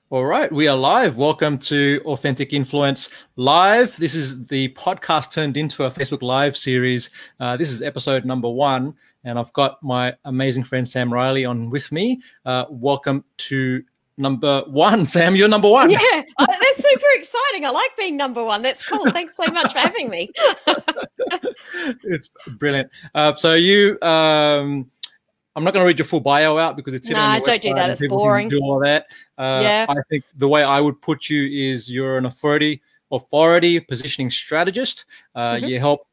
All right, we are live. Welcome to Authentic Influence Live. This is the podcast turned into a Facebook Live series. This is episode number 1, and I've got my amazing friend Sam Riley on with me. Welcome to number 1. Sam, you're number 1. Yeah, that's super exciting. I like being number 1. That's cool. Thanks so much for having me. It's brilliant. I'm not going to read your full bio out because it's no, don't do that. It's boring. Do all that. Yeah. I think the way I would put you is you're an authority positioning strategist. You help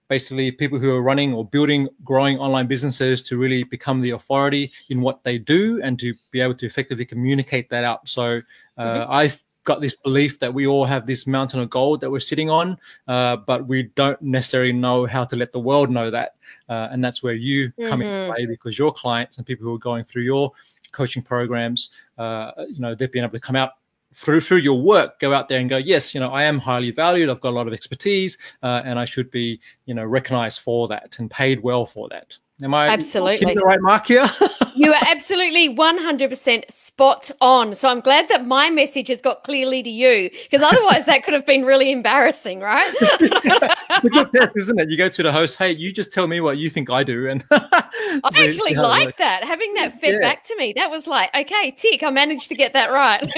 basically people who are running or building, growing online businesses to really become the authority in what they do and to be able to effectively communicate that out. So I've got this belief that we all have this mountain of gold that we're sitting on, but we don't necessarily know how to let the world know that. And that's where you come into play, because your clients and people who are going through your coaching programs, they've been able to come out through your work, go out there and go, yes, I am highly valued. I've got a lot of expertise, and I should be, recognized for that and paid well for that. Am I absolutely the right mark here? You are absolutely 100% spot on. So I'm glad that my message has got clearly to you, because otherwise that could have been really embarrassing, right? It's a good test, isn't it? You go to the host, hey, you just tell me what you think I do. And I actually like that, having that fed back to me. That was like, okay, tick, I managed to get that right.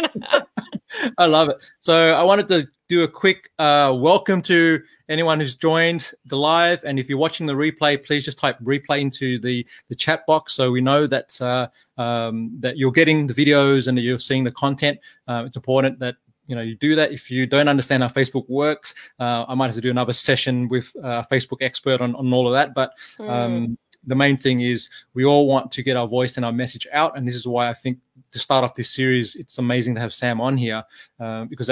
I love it. So I wanted to do a quick welcome to anyone who's joined the live. And if you're watching the replay, please just type replay into the chat box so we know that that you're getting the videos and that you're seeing the content. It's important that you do that. If you don't understand how Facebook works, I might have to do another session with a Facebook expert on all of that. But the main thing is we all want to get our voice and our message out. And this is why I think to start off this series, it's amazing to have Sam on here, because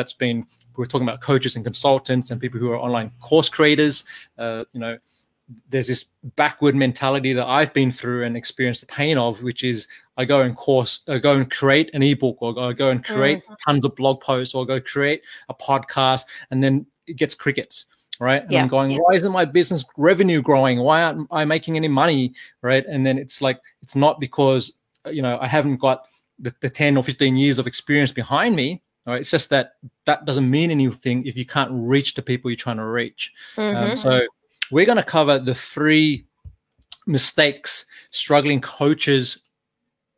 we're talking about coaches and consultants and people who are online course creators. There's this backward mentality that I've been through and experienced the pain of, which is I go and create an ebook, or I go and create tons of blog posts, or go create a podcast, and then it gets crickets. Right. And I'm going, why isn't my business revenue growing? Why aren't I making any money? Right. And then it's like, it's not because, I haven't got the 10 or 15 years of experience behind me. Right. It's just that doesn't mean anything if you can't reach the people you're trying to reach. So we're going to cover the 3 mistakes struggling coaches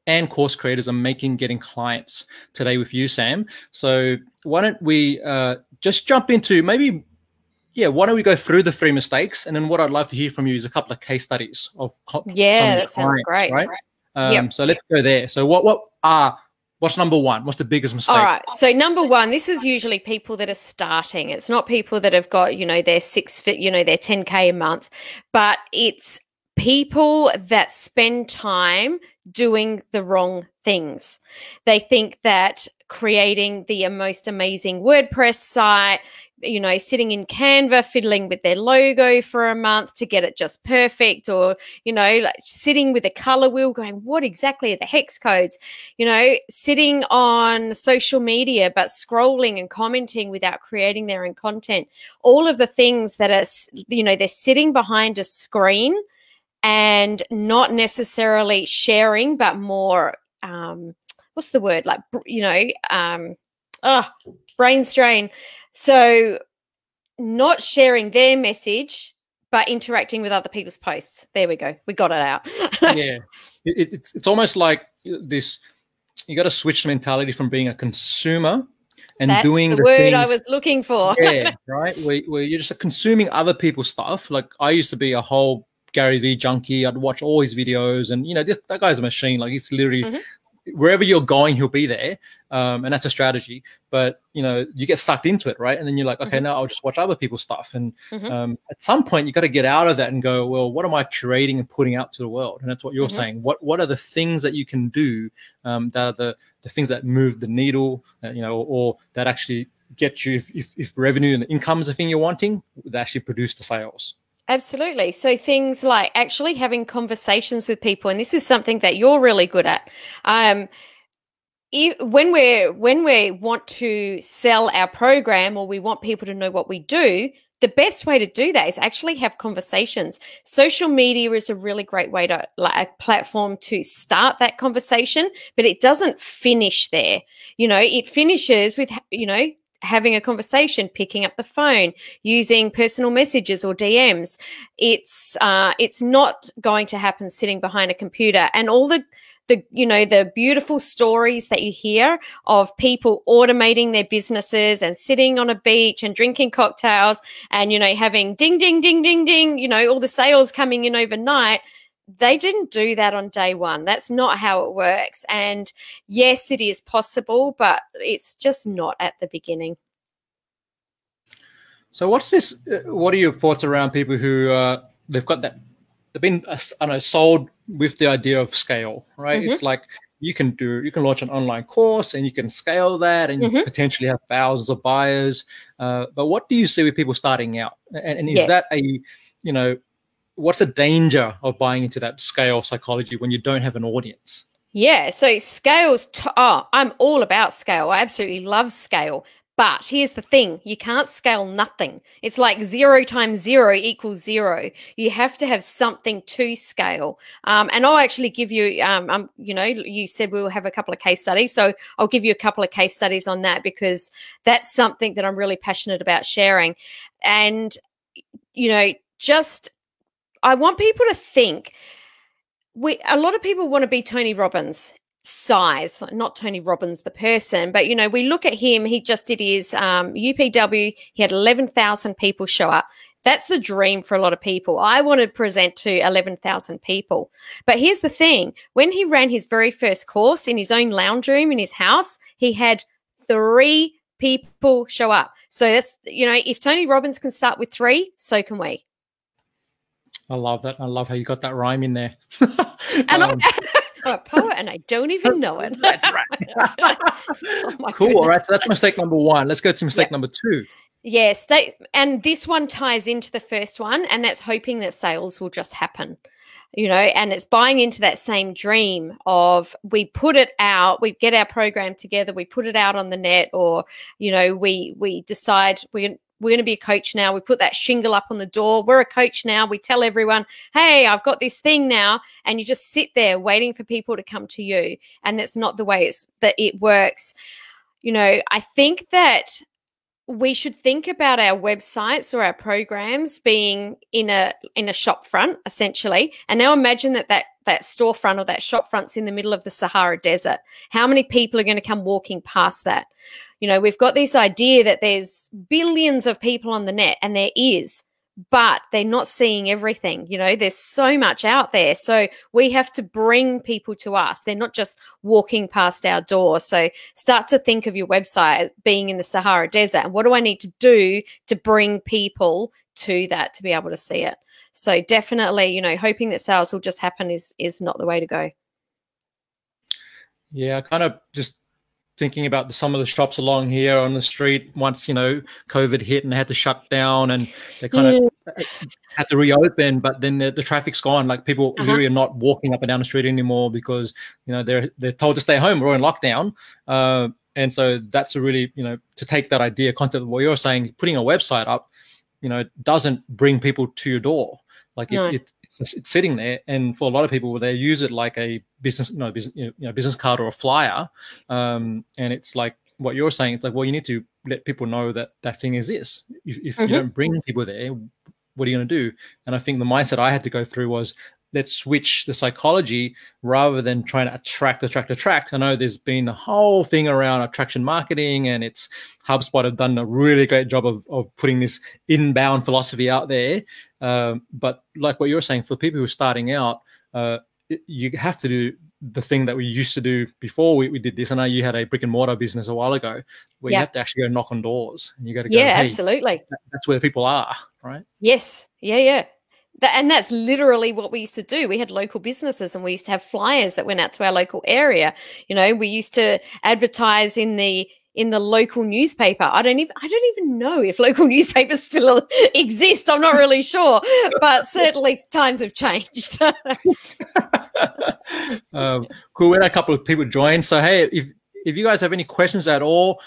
and course creators are making getting clients today with you, Sam. So why don't we just jump into why don't we go through the 3 mistakes, and then what I'd love to hear from you is a couple of case studies of that sounds great. Right? So let's go there. So what's number 1? What's the biggest mistake? All right. So number 1, this is usually people that are starting. It's not people that have got their their 10K a month, but it's people that spend time doing the wrong things. They think that creating the most amazing WordPress site, sitting in Canva, fiddling with their logo for a month to get it just perfect, or, like sitting with a color wheel going, what exactly are the hex codes? Sitting on social media, but scrolling and commenting without creating their own content. All of the things that are, they're sitting behind a screen and not necessarily sharing, but more, what's the word? Like, brain strain. So not sharing their message, but interacting with other people's posts. There we go. We got it out. Yeah. It's almost like this, you got to switch the mentality from being a consumer and That's doing the word things, I was looking for. Yeah, right? Where you're just consuming other people's stuff. Like I used to be a whole Gary Vee junkie. I'd watch all his videos, and that guy's a machine. Like he's literally wherever you're going, he'll be there. And that's a strategy. But, you get sucked into it, right? And then you're like, okay, now I'll just watch other people's stuff. And at some point, you got to get out of that and go, well, what am I creating and putting out to the world? And that's what you're saying. What are the things that you can do that are the things that move the needle, or that actually get you, if revenue and the income is the thing you're wanting, that actually produce the sales. Absolutely. So things like actually having conversations with people, and this is something that you're really good at. When we want to sell our program, or we want people to know what we do, the best way to do that is actually have conversations. Social media is a really great way to, like, a platform to start that conversation, but it doesn't finish there. You know, it finishes with, you know, having a conversation, picking up the phone, using personal messages or DMs. It's not going to happen sitting behind a computer. And all the you know, the beautiful stories that you hear of people automating their businesses and sitting on a beach and drinking cocktails and, you know, having ding, ding, ding, ding, ding, you know, all the sales coming in overnight. They didn't do that on day one. That's not how it works. And yes, it is possible, but it's just not at the beginning. So what are your thoughts around people who they've got that, they've been, I don't know, sold with the idea of scale, right? It's like you can launch an online course and you can scale that and you potentially have thousands of buyers. But what do you see with people starting out? And is that a, you know, what's the danger of buying into that scale psychology when you don't have an audience? Yeah, so scales, I'm all about scale. I absolutely love scale. But here's the thing, you can't scale nothing. It's like 0 times 0 equals 0. You have to have something to scale. And I'll actually give you, you know, you said we will have a couple of case studies. So I'll give you a couple of case studies on that, because that's something that I'm really passionate about sharing. And, you know, I want people to think, a lot of people want to be Tony Robbins size, not Tony Robbins the person, but, you know, we look at him, he just did his UPW, he had 11,000 people show up. That's the dream for a lot of people. I want to present to 11,000 people. But here's the thing, when he ran his very first course in his own lounge room in his house, he had 3 people show up. So that's, you know, if Tony Robbins can start with 3, so can we. I love that. I love how you got that rhyme in there. And I'm a poet and I don't even know it. That's right. Oh, cool. All right. So that's mistake number 1. Let's go to mistake number 2. Yeah. And this one ties into the first one, and that's hoping that sales will just happen. You know, and it's buying into that same dream of, we put it out, we get our program together, we put it out on the net, or, you know, we decide we're going to be a coach now. We put that shingle up on the door. We're a coach now. We tell everyone, hey, I've got this thing now. And you just sit there waiting for people to come to you. And that's not the way that it works. You know, I think that we should think about our websites or our programs being in a shop front, essentially. And now imagine that storefront or that shop front's in the middle of the Sahara Desert. How many people are going to come walking past that? You know, we've got this idea that there's billions of people on the net, and there is, but they're not seeing everything. You know, there's so much out there. So we have to bring people to us. They're not just walking past our door. So start to think of your website being in the Sahara Desert. And what do I need to do to bring people to that to be able to see it? So definitely, you know, hoping that sales will just happen is not the way to go. Yeah, kind of just thinking about some of the shops along here on the street once, you know, COVID hit and they had to shut down and they kind of had to reopen, but then the traffic's gone. Like people literally are not walking up and down the street anymore because, you know, they're told to stay home. We're in lockdown. And so that's a really, you know, to take that idea, concept of what you're saying, putting a website up, you know, doesn't bring people to your door. Like it's sitting there, and for a lot of people, they use it like a business card or a flyer. And it's like what you're saying. It's like, well, you need to let people know that that thing exists. If you don't bring people there, what are you going to do? And I think the mindset I had to go through was, let's switch the psychology rather than trying to attract. I know there's been a whole thing around attraction marketing, and it's HubSpot have done a really great job of putting this inbound philosophy out there. But like what you're saying, for people who are starting out, you have to do the thing that we used to do before we did this. I know you had a brick and mortar business a while ago where you have to actually go knock on doors, and you got to go, hey, absolutely. That's where people are, right? Yes. Yeah. And that's literally what we used to do. We had local businesses, and we used to have flyers that went out to our local area. You know, we used to advertise in the local newspaper. I don't even know if local newspapers still exist. I'm not really sure, but certainly times have changed. Cool. We had a couple of people join. So hey, if you guys have any questions at all,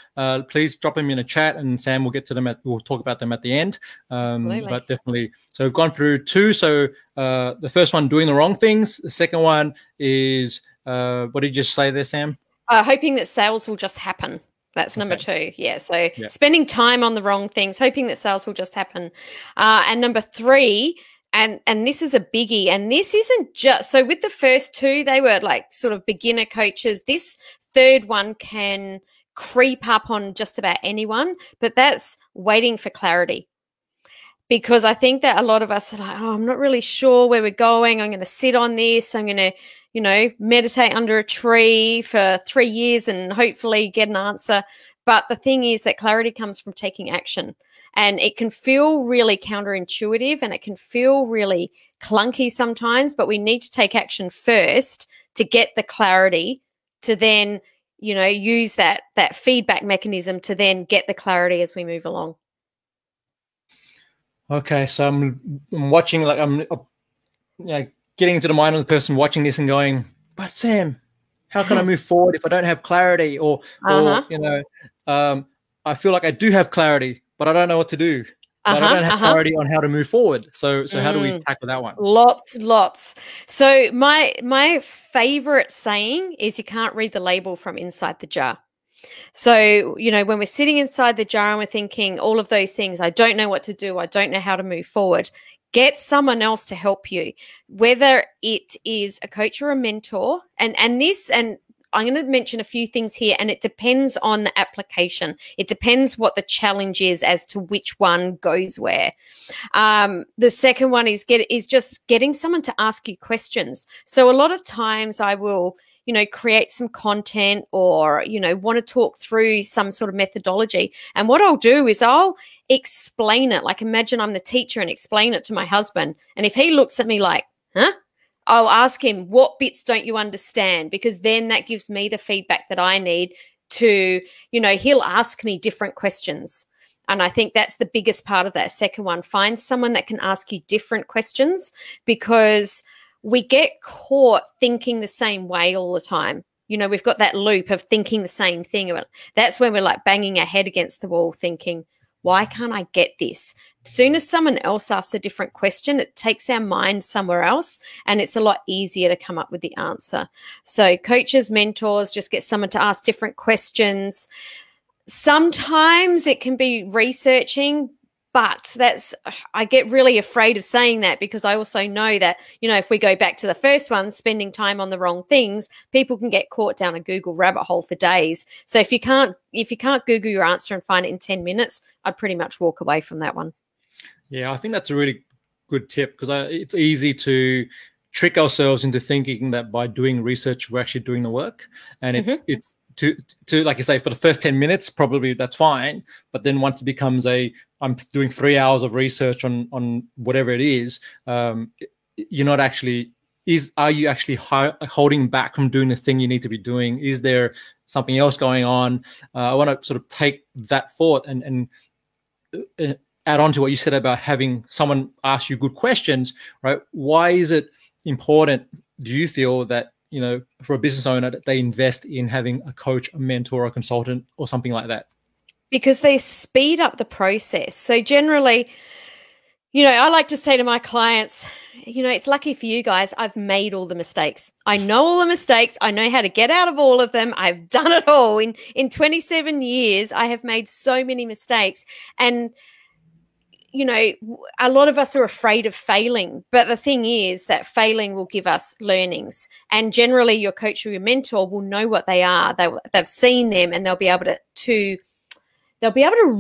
please drop them in a chat, and Sam will get to them. We'll talk about them at the end. But definitely, so we've gone through 2. So the first one, doing the wrong things. The second one is what did you just say there, Sam? Hoping that sales will just happen. That's number 2. Yeah. So spending time on the wrong things, hoping that sales will just happen. And number 3, and this is a biggie, and this isn't just, so with the first 2, they were like sort of beginner coaches. This third one can creep up on just about anyone, but that's waiting for clarity. Because I think that a lot of us are like, oh, I'm not really sure where we're going. I'm going to sit on this. I'm going to, you know, meditate under a tree for 3 years and hopefully get an answer. But the thing is that clarity comes from taking action. And it can feel really counterintuitive and it can feel really clunky sometimes, but we need to take action first to get the clarity to then, you know, use that feedback mechanism to then get the clarity as we move along. Okay, so I'm watching, like I'm you know, getting into the mind of the person watching this and going, but Sam, how can I move forward if I don't have clarity? Or you know, I feel like I do have clarity, but I don't know what to do. But I don't have clarity on how to move forward. So how do we tackle that one? Lots. So my favorite saying is, you can't read the label from inside the jar. So, you know, when we're sitting inside the jar and we're thinking all of those things, I don't know what to do, I don't know how to move forward, get someone else to help you, whether it is a coach or a mentor. And I'm going to mention a few things here, and it depends on the application. It depends what the challenge is as to which one goes where. The second one is just getting someone to ask you questions. So a lot of times I will, you know, create some content or, you know, want to talk through some sort of methodology. And what I'll do is I'll explain it. Like, imagine I'm the teacher and explain it to my husband. And if he looks at me like, huh? I'll ask him, what bits don't you understand? Because then that gives me the feedback that I need to, you know, he'll ask me different questions. And I think that's the biggest part of that second one. Find someone that can ask you different questions, because we get caught thinking the same way all the time. You know, we've got that loop of thinking the same thing. That's when we're like banging our head against the wall thinking, why can't I get this? As soon as someone else asks a different question, it takes our mind somewhere else and it's a lot easier to come up with the answer. So coaches, mentors, just get someone to ask different questions. Sometimes it can be researching, but I get really afraid of saying that, because I also know that, you know, if we go back to the first one, spending time on the wrong things, people can get caught down a Google rabbit hole for days. So if you can't Google your answer and find it in 10 minutes, I'd pretty much walk away from that one. Yeah, I think that's a really good tip, because it's easy to trick ourselves into thinking that by doing research, we're actually doing the work. And it's to like you say, for the first 10 minutes, probably that's fine. But then once it becomes I'm doing 3 hours of research on whatever it is, you're not actually, are you actually holding back from doing the thing you need to be doing? Is there something else going on? I want to sort of take that thought and add on to what you said about having someone ask you good questions, right? Why is it important, do you feel, that, you know, for a business owner, that they invest in having a coach, a mentor, a consultant, or something like that? Because they speed up the process. So generally, you know, I like to say to my clients, you know, it's lucky for you guys, I've made all the mistakes. I know all the mistakes. I know how to get out of all of them. I've done it all. In 27 years, I have made so many mistakes. And you know, a lot of us are afraid of failing, but the thing is that failing will give us learnings. And generally your coach or your mentor will know what they are. They've seen them, and they'll be able to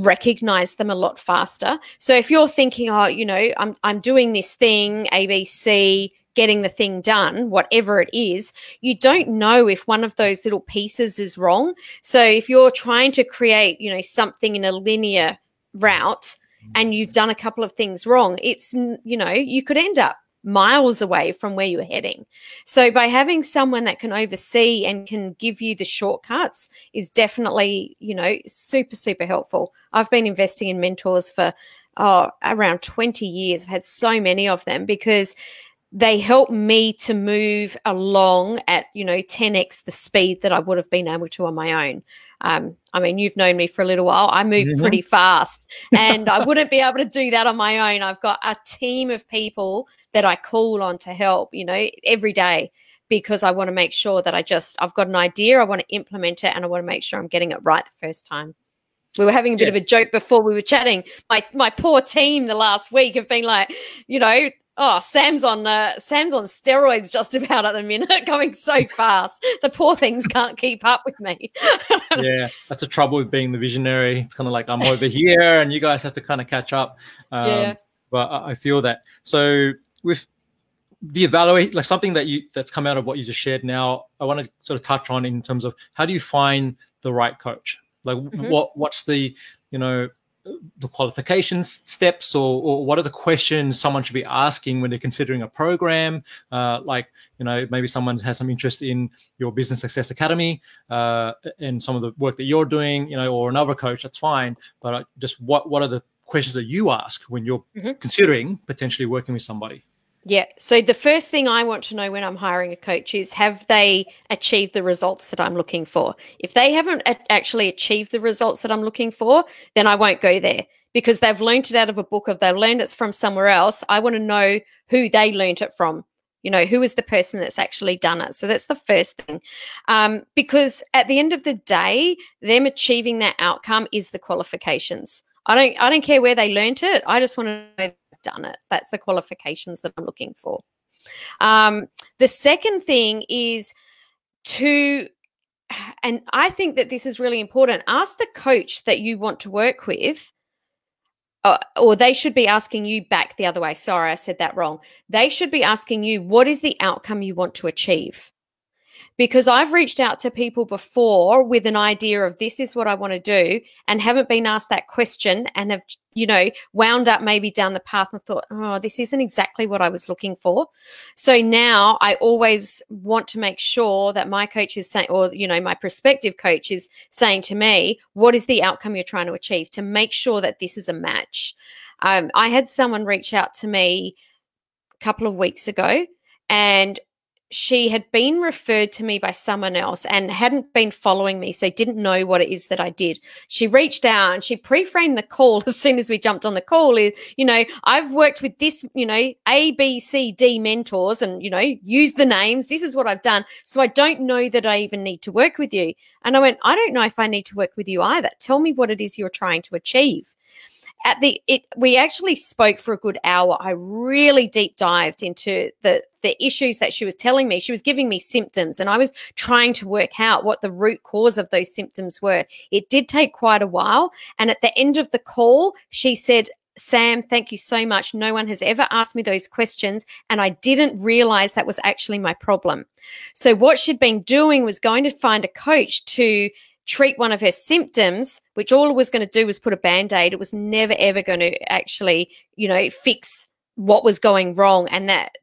recognize them a lot faster. So if you're thinking, oh, you know, I'm doing this thing, ABC, getting the thing done, whatever it is, you don't know if one of those little pieces is wrong. So if you're trying to create, you know, something in a linear route, and you've done a couple of things wrong, it's, you know, you could end up miles away from where you're heading. So by having someone that can oversee and can give you the shortcuts is definitely, you know, super, super helpful. I've been investing in mentors for around 20 years. I've had so many of them, because they help me to move along at, 10x the speed that I would have been able to on my own. I mean, you've known me for a little while. I move pretty fast, and I wouldn't be able to do that on my own. I've got a team of people that I call on to help, every day, because I want to make sure that I've got an idea, I want to implement it, and I want to make sure I'm getting it right the first time. We were having a bit of a joke before we were chatting. My poor team the last week have been like, oh, Sam's on steroids just about at the minute, going so fast. The poor things can't keep up with me. Yeah, that's the trouble with being the visionary. It's kind of like I'm over here, and you guys have to kind of catch up. But I feel that. So with the evaluate, like something that's come out of what you just shared now, I want to sort of touch on in terms of how do you find the right coach? Like what's the the qualifications steps, or what are the questions someone should be asking when they're considering a program? Maybe someone has some interest in your Business Success Academy and some of the work that you're doing, or another coach, that's fine. But just what are the questions that you ask when you're considering potentially working with somebody? Yeah. So the first thing I want to know when I'm hiring a coach is, have they achieved the results that I'm looking for? If they haven't actually achieved the results that I'm looking for, then I won't go there, because they've learned it out of a book, or they've learned it from somewhere else. I want to know who they learned it from. Who is the person that's actually done it? So that's the first thing. Because at the end of the day, them achieving that outcome is the qualifications. I don't care where they learned it. I just want to know they've done it. That's the qualifications that I'm looking for. The second thing is and I think that this is really important, ask the coach that you want to work with, or they should be asking you back the other way. Sorry, I said that wrong. They should be asking you, what is the outcome you want to achieve? Because I've reached out to people before with an idea of, this is what I want to do, and haven't been asked that question, and have, wound up maybe down the path and thought, oh, this isn't exactly what I was looking for. So now I always want to make sure that my coach is saying, or, my prospective coach is saying to me, what is the outcome you're trying to achieve, to make sure that this is a match. I had someone reach out to me a couple of weeks ago, and she had been referred to me by someone else and hadn't been following me, so didn't know what it is that I did. She reached out and she pre-framed the call as soon as we jumped on the call. I've worked with this, A, B, C, D mentors, and, use the names. This is what I've done. So I don't know that I even need to work with you. And I went, I don't know if I need to work with you either. Tell me what it is you're trying to achieve. We actually spoke for a good hour. I really deep dived into the issues that she was telling me. She was giving me symptoms, and I was trying to work out what the root cause of those symptoms were. It did take quite a while. And at the end of the call, she said, Sam, thank you so much. No one has ever asked me those questions, and I didn't realize that was actually my problem. So what she'd been doing was going to find a coach to treat one of her symptoms, which all it was going to do was put a Band-Aid. It was never, ever going to actually, fix what was going wrong. And that,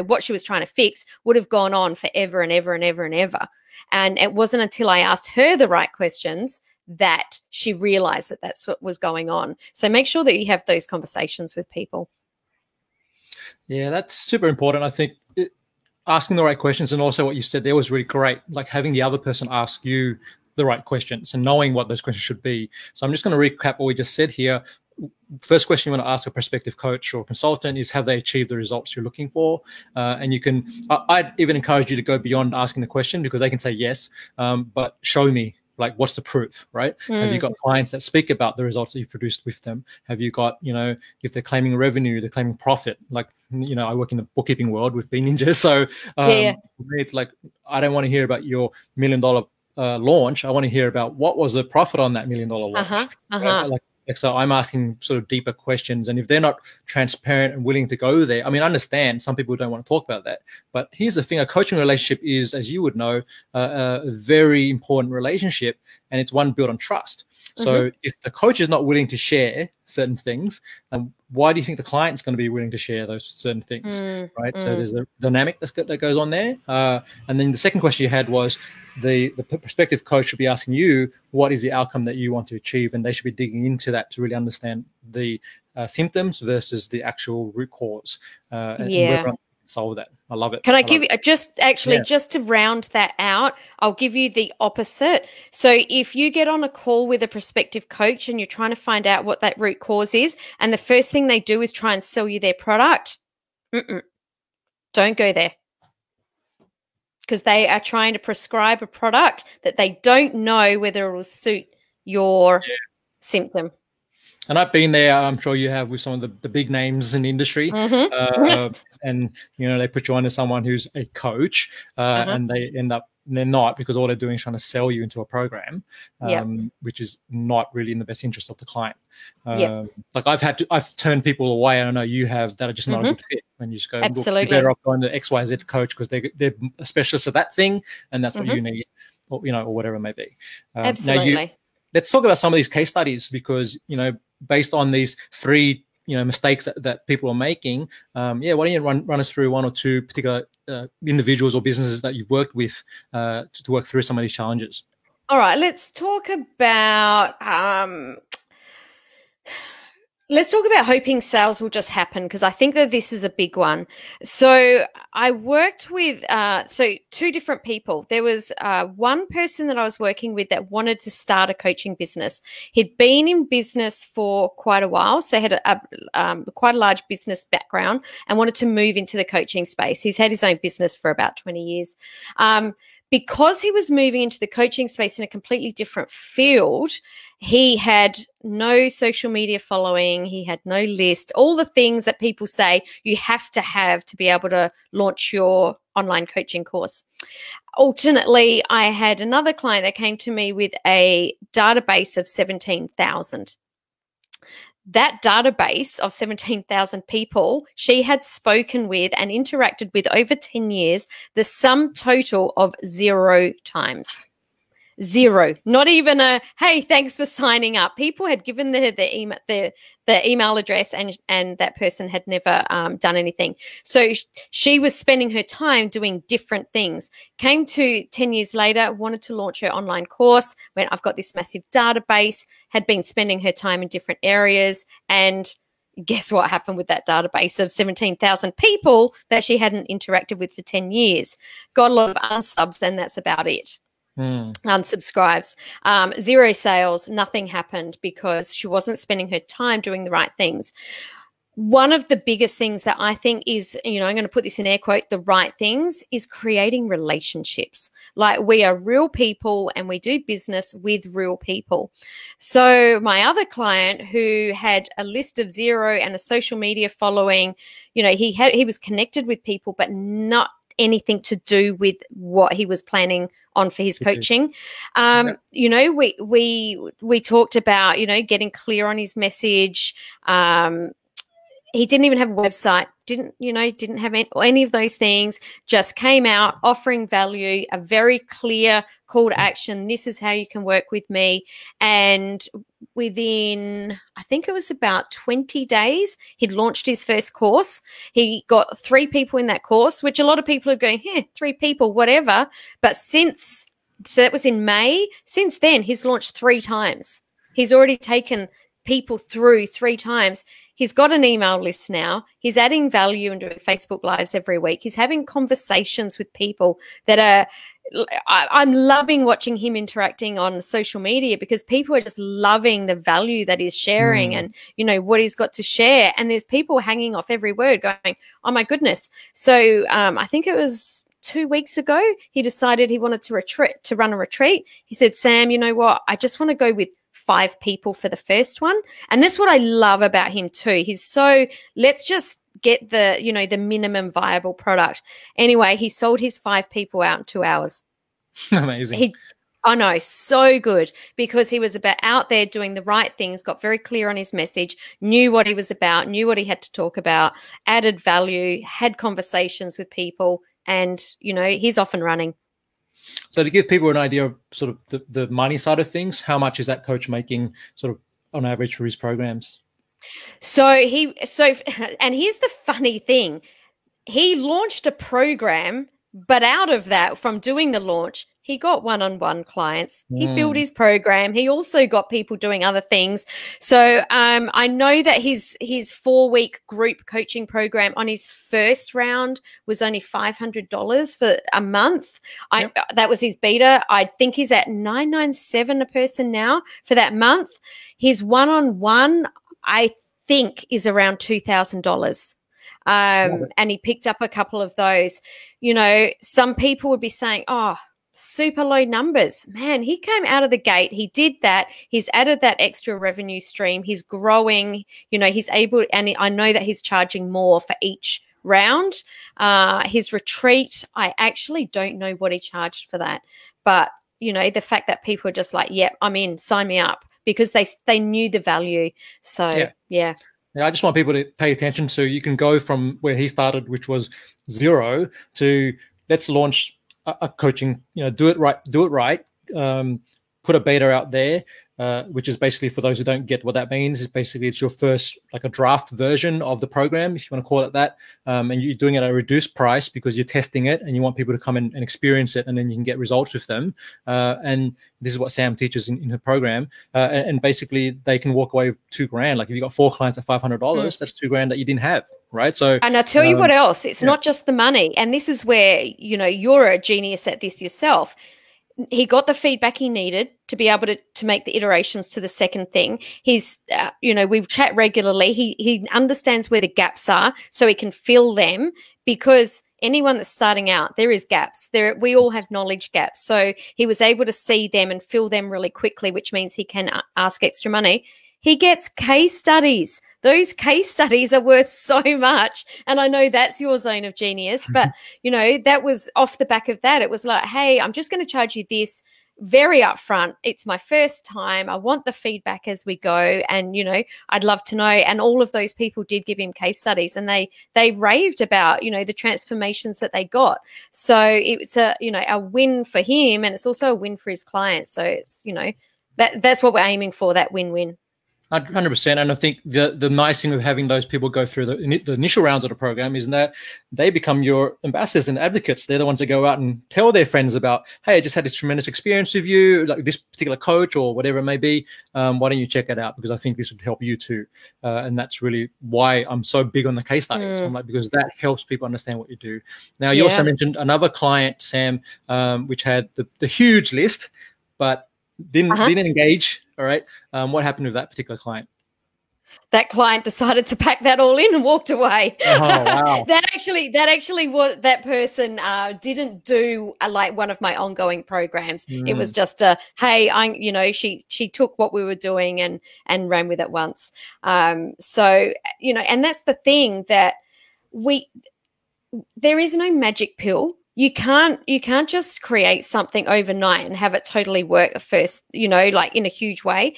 what she was trying to fix would have gone on forever and ever and ever and ever. And it wasn't until I asked her the right questions that she realized that that's what was going on. So make sure that you have those conversations with people. Yeah, that's super important. I think asking the right questions, and also what you said there was really great, like having the other person ask you the right questions and knowing what those questions should be. So I'm just going to recap what we just said here. First question you want to ask a prospective coach or consultant is, have they achieved the results you're looking for? And you can, I'd even encourage you to go beyond asking the question, because they can say yes, but show me, like, what's the proof, right? Have you got clients that speak about the results that you've produced with them? Have you got, if they're claiming revenue, they're claiming profit? Like, I work in the bookkeeping world with Bean Ninja. So it's like, I don't want to hear about your $1 million launch. I want to hear about what was the profit on that $1 million launch. Right? So I'm asking sort of deeper questions. And if they're not transparent and willing to go there, I mean, I understand some people don't want to talk about that. But here's the thing, a coaching relationship is, as you would know, a very important relationship, and it's one built on trust. So if the coach is not willing to share certain things, why do you think the client's going to be willing to share those certain things, right? So there's a dynamic that goes on there. And then the second question you had was the prospective coach should be asking you, what is the outcome that you want to achieve? And they should be digging into that to really understand the symptoms versus the actual root cause. And whether solve that. I love it. Can I give you just to round that out, I'll give you the opposite. So if you get on a call with a prospective coach and you're trying to find out what that root cause is, and the first thing they do is try and sell you their product, don't go there, because they are trying to prescribe a product that they don't know whether it will suit your symptom. And I've been there, I'm sure you have, with some of the big names in the industry. And, you know, they put you on to someone who's a coach and they end up, they're not, because all they're doing is trying to sell you into a program, which is not really in the best interest of the client. Like I've turned people away, I know you have, that are just not a good fit. When you just go, look, you're better off going to XYZ coach because they're a specialist at that thing, and that's what you need, or, you know, or whatever it may be. Absolutely. Let's talk about some of these case studies, because, you know, based on these 3, you know, mistakes that people are making, why don't you run us through 1 or 2 particular individuals or businesses that you've worked with to work through some of these challenges? All right, let's talk about hoping sales will just happen, because I think that this is a big one. So I worked with 2 different people. There was one person that I was working with that wanted to start a coaching business. He'd been in business for quite a while, so he had quite a large business background and wanted to move into the coaching space. He's had his own business for about 20 years. Because he was moving into the coaching space in a completely different field, he had no social media following, he had no list, all the things that people say you have to be able to launch your online coaching course. Alternately, I had another client that came to me with a database of 17,000. That database of 17,000 people she had spoken with and interacted with over 10 years, the sum total of 0 times. 0, not even a, hey, thanks for signing up. People had given the email address, and that person had never done anything. So she was spending her time doing different things. Came to 10 years later, wanted to launch her online course, went, I've got this massive database, had been spending her time in different areas, and guess what happened with that database of 17,000 people that she hadn't interacted with for 10 years? Got a lot of unsubs, and that's about it. Unsubscribes, 0 sales, nothing happened, because she wasn't spending her time doing the right things. One of the biggest things that I think is, you know, I'm going to put this in air quote, the right things, is creating relationships. Like, we are real people and we do business with real people. So my other client, who had a list of 0 and a social media following, you know, he was connected with people, but not anything to do with what he was planning on for his coaching. You know, we talked about, you know, getting clear on his message. He didn't even have a website, didn't have any of those things, just came out offering value, a very clear call to action. This is how you can work with me. And within, I think it was about 20 days, he'd launched his first course. He got 3 people in that course, which a lot of people are going, 3 people, whatever. But so that was in May. Since then, he's launched 3 times. He's already taken people through 3 times. He's got an email list now. He's adding value and doing Facebook Lives every week. He's having conversations with people that are, I'm loving watching him interacting on social media, because people are just loving the value that he's sharing and, you know, what he's got to share. And there's people hanging off every word going, oh my goodness. So I think it was 2 weeks ago, he decided he wanted to run a retreat. He said, Sam, you know what? I just want to go with 5 people for the first one. And that's what I love about him too. He's so, let's just get the, you know, the minimum viable product. Anyway, he sold his 5 people out in 2 hours. Amazing. I know, so good, because he was out there doing the right things, got very clear on his message, knew what he was about, knew what he had to talk about, added value, had conversations with people, and, you know, he's off and running. So to give people an idea of sort of the money side of things, how much is that coach making sort of on average for his programs? And here's the funny thing. He launched a program But out of that, from doing the launch, he got one-on-one clients. He filled Mm. his program. He also got people doing other things. So I know that his 4-week group coaching program on his first round was only $500 for a month. Yep. That was his beta. I think he's at $997 a person now for that month. His one-on-one, I think, is around $2,000. And he picked up a couple of those. You know, some people would be saying, oh, super low numbers. Man, he came out of the gate. He did that. He's added that extra revenue stream. He's growing. You know, he's able, and I know that he's charging more for each round. His retreat, I actually don't know what he charged for that. But, you know, the fact that people are just like, yeah, I'm in, sign me up, because they knew the value. So, yeah. Yeah, I just want people to pay attention. So you can go from where he started, which was 0, to let's launch a coaching, you know, do it right. Put a beta out there, which is basically, for those who don't get what that means, is basically it's your first, like a draft version of the program, if you want to call it that. And you're doing it at a reduced price because you're testing it and you want people to come in and experience it, and then you can get results with them. And this is what Sam teaches in her program. And basically they can walk away with $2,000. Like if you got 4 clients at $500, that's $2,000 that you didn't have. Right. So, and I'll tell you what else, it's not just the money. And this is where, you know, you're a genius at this yourself. He got the feedback he needed to be able to make the iterations to the second thing. He's, you know, we chat regularly. He understands where the gaps are so he can fill them, because anyone that's starting out, there is gaps. We all have knowledge gaps. So he was able to see them and fill them really quickly, which means he can ask extra money. He gets case studies. Those case studies are worth so much. And I know that's your zone of genius, but, you know, that was off the back of that. It was like, hey, I'm just going to charge you this very upfront. It's my first time. I want the feedback as we go. And, you know, I'd love to know. And all of those people did give him case studies, and they raved about, you know, the transformations that they got. So it's a, you know, a win for him, and it's also a win for his clients. So it's, you know, that's what we're aiming for, that win-win. 100%. And I think the nice thing of having those people go through the initial rounds of the program is that they become your ambassadors and advocates. They're the ones that go out and tell their friends about, hey, I just had this tremendous experience with you, like this particular coach or whatever it may be. Why don't you check it out? Because I think this would help you too. And that's really why I'm so big on the case studies. I'm like, because that helps people understand what you do. Now, you also mentioned another client, Sam, which had the huge list, but didn't engage. All right. What happened with that particular client? That client decided to pack that all in and walked away. Oh, wow. that actually was, that person didn't do like one of my ongoing programs. It was just hey, you know, she took what we were doing and ran with it once. So, you know, and that's the thing, that there is no magic pill. You can't just create something overnight and have it totally work the first, you know, like in a huge way.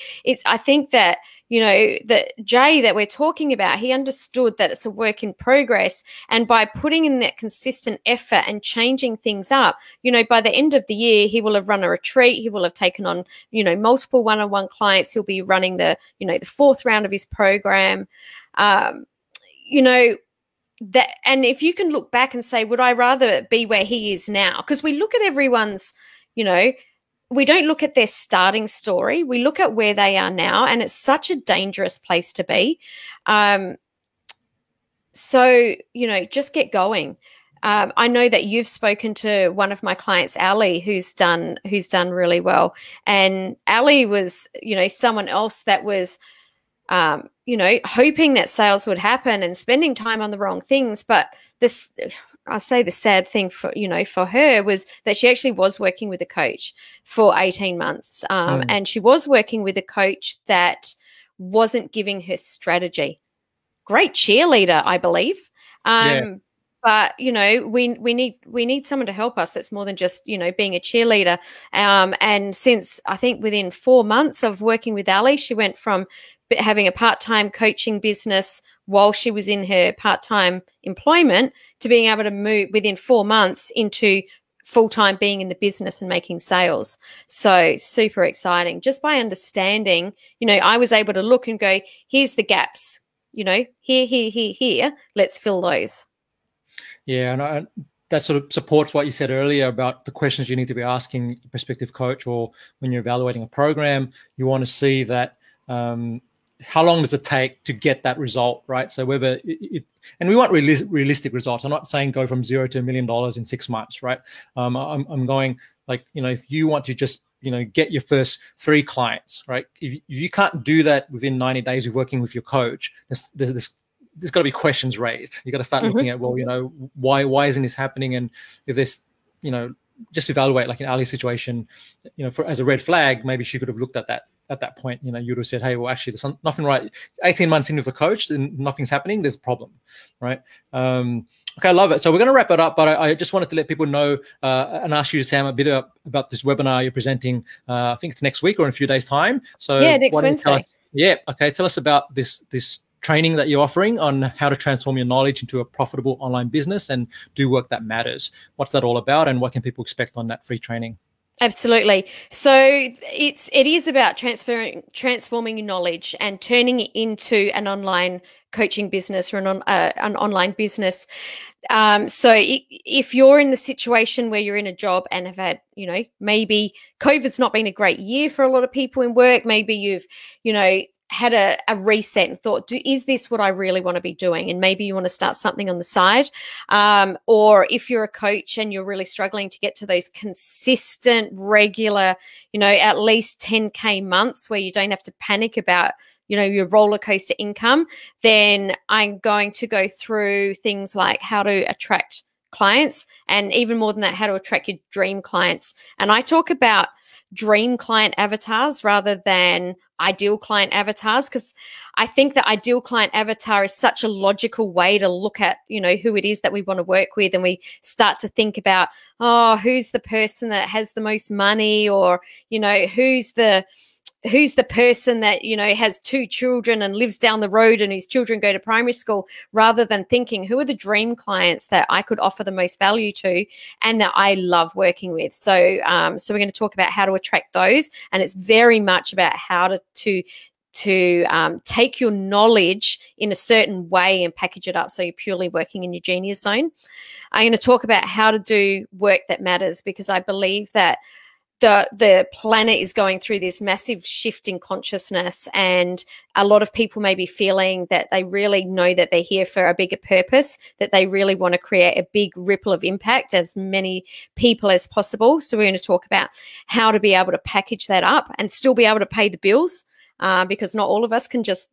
I think that, you know, that Jay that we're talking about, he understood that it's a work in progress. And by putting in that consistent effort and changing things up, you know, by the end of the year, he will have run a retreat. He will have taken on, you know, multiple one-on-one clients. He'll be running the 4th round of his program. You know, that, and if you can look back and say, would I rather be where he is now? Because we look at everyone's, you know, we don't look at their starting story. We look at where they are now, and it's such a dangerous place to be. So, you know, just get going. I know that you've spoken to one of my clients, Ali, who's done really well. And Ali was, you know, someone else that was, you know, hoping that sales would happen and spending time on the wrong things. But this, I say the sad thing for, you know, for her was that she actually was working with a coach for 18 months. And she was working with a coach that wasn't giving her strategy. Great cheerleader, I believe. But, you know, we need someone to help us that's more than just, you know, being a cheerleader. And since I think within 4 months of working with Ali, she went from having a part-time coaching business while she was in her part-time employment to being able to move within 4 months into full-time being in the business and making sales. So super exciting. Just by understanding, you know, I was able to look and go, here's the gaps, you know, here, let's fill those. Yeah, and that sort of supports what you said earlier about the questions you need to be asking a prospective coach, or when you're evaluating a program, you want to see that how long does it take to get that result, right? So whether and we want realistic results. I'm not saying go from $0 to $1 million in 6 months, right? I'm going like, if you want to just, get your first 3 clients, right? If you can't do that within 90 days of working with your coach, there's got to be questions raised. You got to start looking at, well, why isn't this happening? And if there's, just evaluate, like in Ali's situation, as a red flag, maybe she could have looked at that at that point. You'd have said, hey, well, actually, there's nothing right. 18 months into the coach, and nothing's happening. There's a problem, right? Okay, I love it. So we're going to wrap it up, but I just wanted to let people know and ask you, Sam, a bit about this webinar you're presenting. I think it's next week or in a few days' time. So yeah, next Wednesday. Okay. Tell us about this training that you're offering on how to transform your knowledge into a profitable online business and do work that matters. What's that all about, and what can people expect on that free training? Absolutely. So it is about transforming knowledge and turning it into an online coaching business or an online business. So if you're in the situation where you're in a job and have had, maybe COVID's not been a great year for a lot of people in work, maybe you've, had a reset and thought, is this what I really want to be doing? And maybe you want to start something on the side. Or if you're a coach and you're really struggling to get to those consistent, regular, at least 10K months where you don't have to panic about, your roller coaster income, then I'm going to go through things like how to attract clients, and even more than that, how to attract your dream clients. And I talk about dream client avatars rather than ideal client avatars, because I think the ideal client avatar is such a logical way to look at, who it is that we want to work with. And we start to think about, who's the person that has the most money, or, who's the person that, has 2 children and lives down the road and whose children go to primary school, rather than thinking, who are the dream clients that I could offer the most value to and that I love working with. So, we're going to talk about how to attract those. And it's very much about how to take your knowledge in a certain way and package it up so you're purely working in your genius zone. I'm going to talk about how to do work that matters, because I believe that the planet is going through this massive shift in consciousness, and a lot of people may be feeling that they really know that they're here for a bigger purpose, that they really want to create a big ripple of impact as many people as possible. So we're going to talk about how to be able to package that up and still be able to pay the bills, because not all of us can just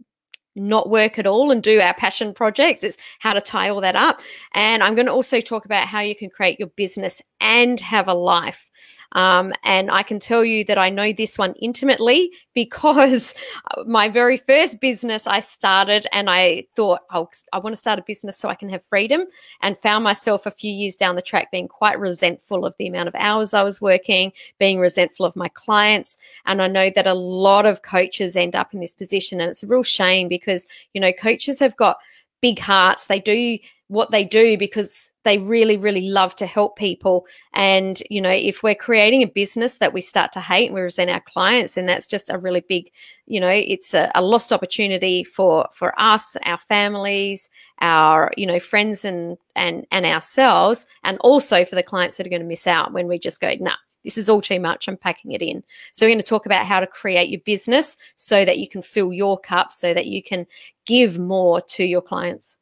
not work at all and do our passion projects. It's how to tie all that up. And I'm going to also talk about how you can create your business and have a life. And I can tell you that I know this one intimately, because my very first business I started, and I thought, I want to start a business so I can have freedom, and found myself a few years down the track being quite resentful of the amount of hours I was working, being resentful of my clients. And I know that a lot of coaches end up in this position, and it's a real shame, because, coaches have got big hearts. They do what they do because they really, really love to help people. And, if we're creating a business that we start to hate and we resent our clients, then that's just a really big, it's a lost opportunity for us, our families, our, friends and ourselves, and also for the clients that are going to miss out when we just go, nah, this is all too much, I'm packing it in. So we're going to talk about how to create your business so that you can fill your cup, so that you can give more to your clients.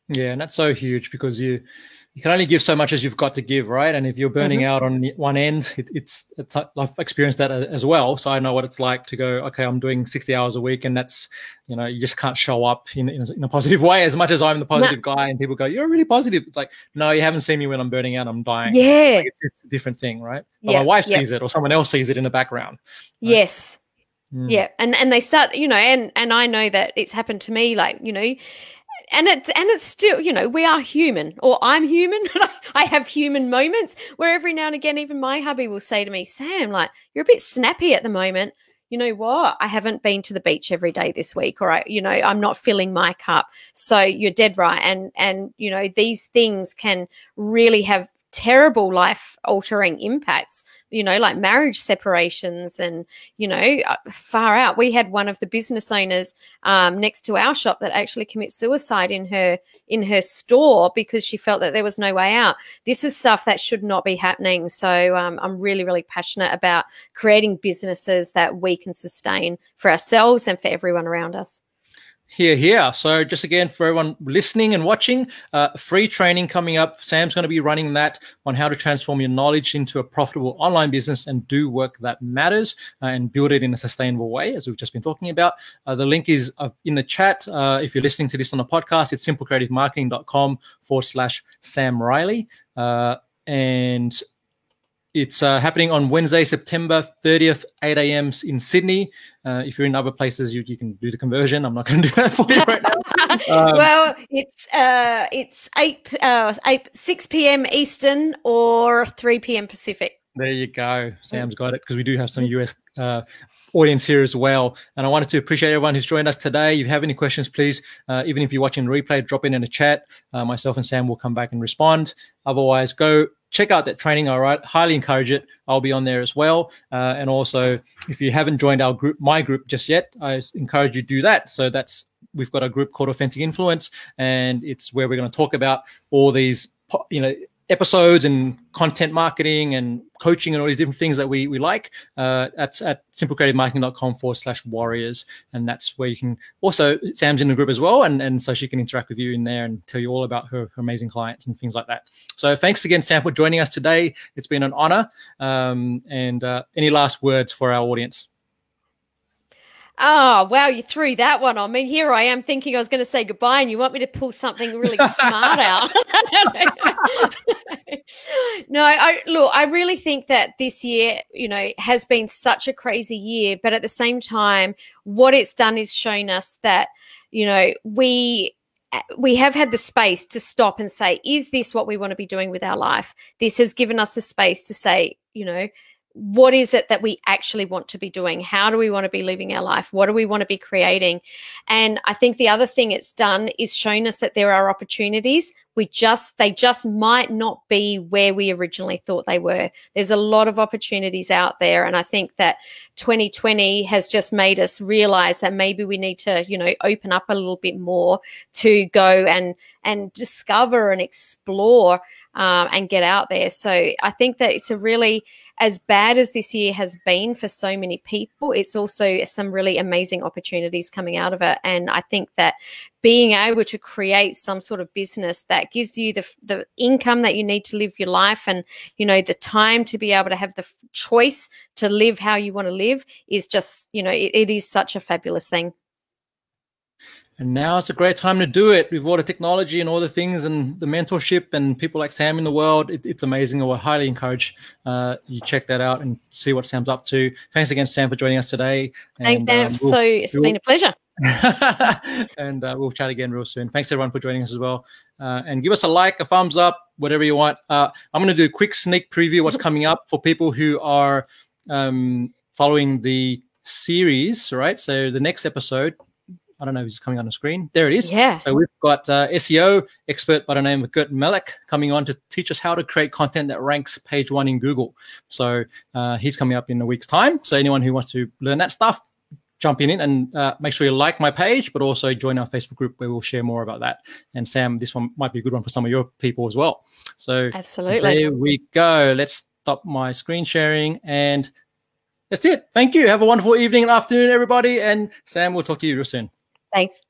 Yeah, and that's so huge, because you can only give so much as you've got to give, right? And if you're burning out on one end, it's I've experienced that as well. So I know what it's like to go, okay, I'm doing 60 hours a week, and that's, you just can't show up in a positive way, as much as I'm the positive guy, and people go, you're really positive. It's like, no, you haven't seen me when I'm burning out, I'm dying. Yeah. Like it's a different thing, right? But my wife sees it, or someone else sees it in the background. Right? Yes. Yeah. And they start, and I know that it's happened to me, like, and it's still, we are human, or I'm human. I have human moments where every now and again, even my hubby will say to me, Sam, like, you're a bit snappy at the moment. You know what? I haven't been to the beach every day this week, or I'm not filling my cup. So you're dead right. And these things can really have terrible life altering impacts, you know, like marriage separations and, you know, far out. We had one of the business owners next to our shop that actually commit suicide in her store because she felt that there was no way out. This is stuff that should not be happening. So I'm really, really passionate about creating businesses that we can sustain for ourselves and for everyone around us. Here. So just again, for everyone listening and watching, free training coming up. Sam's going to be running that on how to transform your knowledge into a profitable online business and do work that matters and build it in a sustainable way, as we've just been talking about. The link is in the chat. If you're listening to this on a podcast, it's simplecreativemarketing.com/Sam Riley. And it's happening on Wednesday, September 30th, 8 a.m. in Sydney. If you're in other places, you can do the conversion. I'm not going to do that for you right now. Well, it's 6 p.m. Eastern or 3 p.m. Pacific. There you go. Sam's got it, because we do have some US audience here as well. And I wanted to appreciate everyone who's joined us today. If you have any questions, please, even if you're watching the replay, drop in the chat. Myself and Sam will come back and respond. Otherwise, go check out that training. All right. Highly encourage it. I'll be on there as well. And also, if you haven't joined our group, my group just yet, I encourage you to do that. So we've got a group called Authentic Influence, and it's where we're going to talk about all these, episodes and content marketing and coaching and all these different things that we like. That's at simplecreativemarketing.com/warriors. And that's where you can also, Sam's in the group as well. And so she can interact with you in there and tell you all about her amazing clients and things like that. So thanks again, Sam, for joining us today. It's been an honor. Any last words for our audience? Oh, wow, you threw that one on me. Here I am thinking I was going to say goodbye and you want me to pull something really smart out. No, I really think that this year, has been such a crazy year, but at the same time, what it's done is shown us that, we have had the space to stop and say, is this what we want to be doing with our life? This has given us the space to say, what is it that we actually want to be doing? How do we want to be living our life? What do we want to be creating? And I think the other thing it's done is shown us that there are opportunities. They just might not be where we originally thought they were. There's a lot of opportunities out there. And I think that 2020 has just made us realize that maybe we need to, open up a little bit more to go and discover and explore and get out there. So I think that it's a really, as bad as this year has been for so many people, it's also some really amazing opportunities coming out of it. And I think that being able to create some sort of business that gives you the income that you need to live your life and, the time to be able to have the choice to live how you want to live is just, it is such a fabulous thing. And now it's a great time to do it with all the technology and all the things and the mentorship and people like Sam in the world. It's amazing. I would highly encourage you check that out and see what Sam's up to. Thanks again, Sam, for joining us today. Thanks, Sam. It's been a pleasure. And we'll chat again real soon. Thanks, everyone, for joining us as well. And give us a like, a thumbs up, whatever you want. I'm going to do a quick sneak preview of what's coming up for people who are following the series, right? So the next episode, I don't know if it's coming on the screen. There it is. Yeah. So we've got SEO expert by the name of Gert Melek coming on to teach us how to create content that ranks page 1 in Google. So he's coming up in a week's time. So anyone who wants to learn that stuff, jump in and make sure you like my page, but also join our Facebook group where we'll share more about that. And Sam, this one might be a good one for some of your people as well. So absolutely. There we go. Let's stop my screen sharing and that's it. Thank you. Have a wonderful evening and afternoon, everybody. And Sam, we'll talk to you real soon. Thanks.